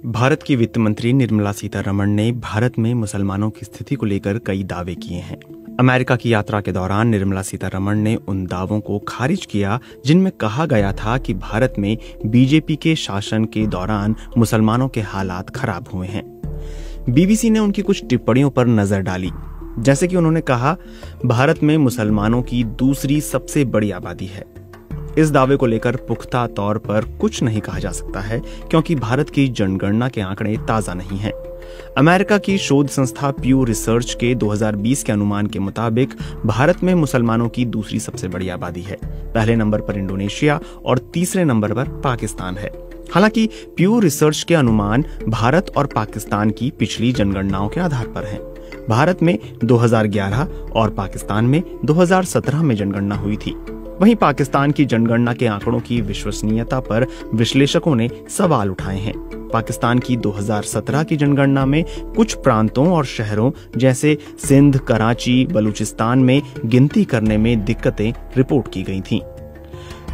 भारत की वित्त मंत्री निर्मला सीतारमण ने भारत में मुसलमानों की स्थिति को लेकर कई दावे किए हैं। अमेरिका की यात्रा के दौरान निर्मला सीतारमण ने उन दावों को खारिज किया जिनमें कहा गया था कि भारत में बीजेपी के शासन के दौरान मुसलमानों के हालात खराब हुए हैं। बीबीसी ने उनकी कुछ टिप्पणियों पर नजर डाली, जैसे कि उन्होंने कहा, भारत में मुसलमानों की दूसरी सबसे बड़ी आबादी है। इस दावे को लेकर पुख्ता तौर पर कुछ नहीं कहा जा सकता है क्योंकि भारत की जनगणना के आंकड़े ताजा नहीं हैं। अमेरिका की शोध संस्था प्यू रिसर्च के 2020 के अनुमान के मुताबिक भारत में मुसलमानों की दूसरी सबसे बड़ी आबादी है। पहले नंबर पर इंडोनेशिया और तीसरे नंबर पर पाकिस्तान है। हालांकि प्यू रिसर्च के अनुमान भारत और पाकिस्तान की पिछली जनगणनाओं के आधार पर हैं। भारत में 2011 और पाकिस्तान में 2017 में जनगणना हुई थी। वहीं पाकिस्तान की जनगणना के आंकड़ों की विश्वसनीयता पर विश्लेषकों ने सवाल उठाए हैं। पाकिस्तान की 2017 की जनगणना में कुछ प्रांतों और शहरों जैसे सिंध, कराची, बलूचिस्तान में गिनती करने में दिक्कतें रिपोर्ट की गई थीं।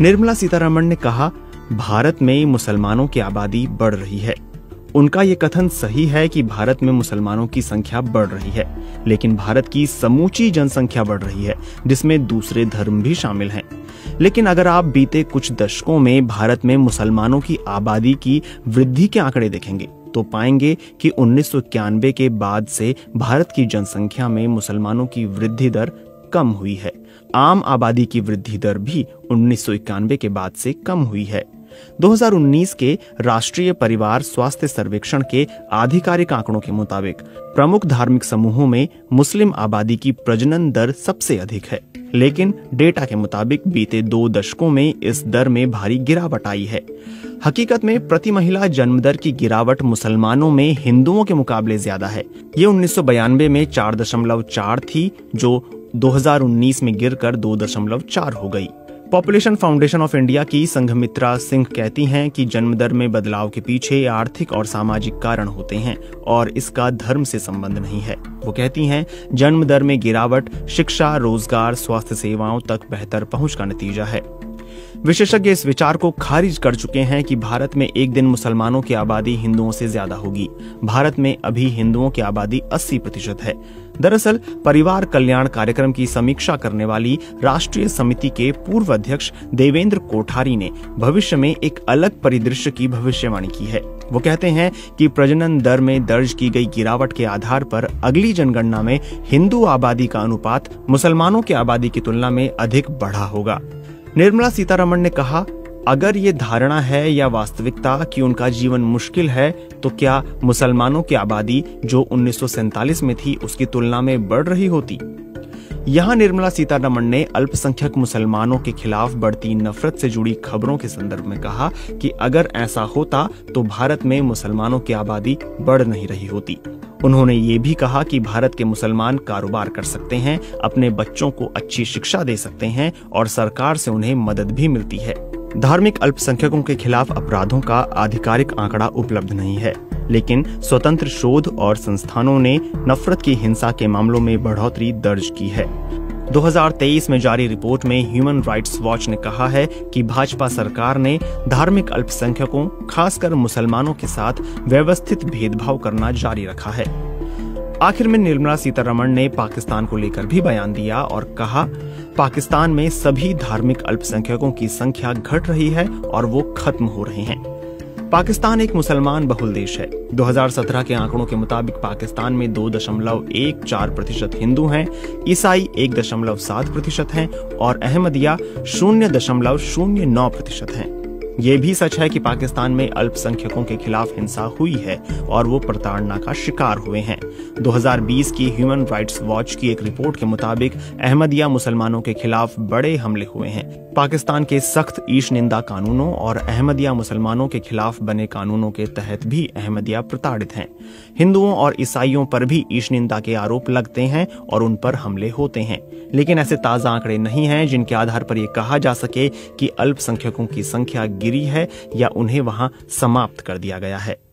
निर्मला सीतारमण ने कहा, भारत में मुसलमानों की आबादी बढ़ रही है। उनका ये कथन सही है कि भारत में मुसलमानों की संख्या बढ़ रही है, लेकिन भारत की समूची जनसंख्या बढ़ रही है, जिसमें दूसरे धर्म भी शामिल हैं। लेकिन अगर आप बीते कुछ दशकों में भारत में मुसलमानों की आबादी की वृद्धि के आंकड़े देखेंगे तो पाएंगे कि 1991 के बाद से भारत की जनसंख्या में मुसलमानों की वृद्धि दर कम हुई है। आम आबादी की वृद्धि दर भी 1991 के बाद से कम हुई है। 2019 के राष्ट्रीय परिवार स्वास्थ्य सर्वेक्षण के आधिकारिक आंकड़ों के मुताबिक प्रमुख धार्मिक समूहों में मुस्लिम आबादी की प्रजनन दर सबसे अधिक है, लेकिन डेटा के मुताबिक बीते 2 दशकों में इस दर में भारी गिरावट आई है। हकीकत में प्रति महिला जन्म दर की गिरावट मुसलमानों में हिंदुओं के मुकाबले ज्यादा है। ये 1992 में 4.4 थी, जो 2019 में गिरकर 2.4 हो गई। पॉपुलेशन फाउंडेशन ऑफ इंडिया की संघमित्रा सिंह कहती हैं कि जन्म दर में बदलाव के पीछे आर्थिक और सामाजिक कारण होते हैं और इसका धर्म से संबंध नहीं है। वो कहती हैं, जन्म दर में गिरावट शिक्षा, रोजगार, स्वास्थ्य सेवाओं तक बेहतर पहुंच का नतीजा है। विशेषज्ञ इस विचार को खारिज कर चुके हैं कि भारत में एक दिन मुसलमानों की आबादी हिंदुओं से ज्यादा होगी। भारत में अभी हिंदुओं की आबादी 80% है। दरअसल परिवार कल्याण कार्यक्रम की समीक्षा करने वाली राष्ट्रीय समिति के पूर्व अध्यक्ष देवेंद्र कोठारी ने भविष्य में एक अलग परिदृश्य की भविष्यवाणी की है। वो कहते हैं कि प्रजनन दर में दर्ज की गई गिरावट के आधार पर अगली जनगणना में हिंदू आबादी का अनुपात मुसलमानों की आबादी की तुलना में अधिक बढ़ा होगा। निर्मला सीतारमण ने कहा, अगर ये धारणा है या वास्तविकता कि उनका जीवन मुश्किल है, तो क्या मुसलमानों की आबादी जो 1947 में थी उसकी तुलना में बढ़ रही होती? यहाँ निर्मला सीतारमण ने अल्पसंख्यक मुसलमानों के खिलाफ बढ़ती नफरत से जुड़ी खबरों के संदर्भ में कहा कि अगर ऐसा होता तो भारत में मुसलमानों की आबादी बढ़ नहीं रही होती। उन्होंने ये भी कहा कि भारत के मुसलमान कारोबार कर सकते हैं, अपने बच्चों को अच्छी शिक्षा दे सकते हैं और सरकार से उन्हें मदद भी मिलती है। धार्मिक अल्पसंख्यकों के खिलाफ अपराधों का आधिकारिक आंकड़ा उपलब्ध नहीं है, लेकिन स्वतंत्र शोध और संस्थानों ने नफरत की हिंसा के मामलों में बढ़ोतरी दर्ज की है। 2023 में जारी रिपोर्ट में ह्यूमन राइट्स वॉच ने कहा है कि भाजपा सरकार ने धार्मिक अल्पसंख्यकों, खासकर मुसलमानों के साथ व्यवस्थित भेदभाव करना जारी रखा है। आखिर में निर्मला सीतारमण ने पाकिस्तान को लेकर भी बयान दिया और कहा, पाकिस्तान में सभी धार्मिक अल्पसंख्यकों की संख्या घट रही है और वो खत्म हो रहे हैं। पाकिस्तान एक मुसलमान बहुल देश है। 2017 के आंकड़ों के मुताबिक पाकिस्तान में 2.14% हिंदू हैं, ईसाई 1.7% हैं और अहमदिया 0.09% हैं। ये भी सच है कि पाकिस्तान में अल्पसंख्यकों के खिलाफ हिंसा हुई है और वो प्रताड़ना का शिकार हुए हैं। 2020 की ह्यूमन राइट्स वॉच की एक रिपोर्ट के मुताबिक अहमदिया मुसलमानों के खिलाफ बड़े हमले हुए हैं। पाकिस्तान के सख्त ईश निंदा कानूनों और अहमदिया मुसलमानों के खिलाफ बने कानूनों के तहत भी अहमदिया प्रताड़ित हैं। हिंदुओं और ईसाइयों पर भी ईश निंदा के आरोप लगते हैं और उन पर हमले होते हैं, लेकिन ऐसे ताजा आंकड़े नहीं हैं जिनके आधार पर यह कहा जा सके कि अल्पसंख्यकों की संख्या गिरी है या उन्हें वहां समाप्त कर दिया गया है।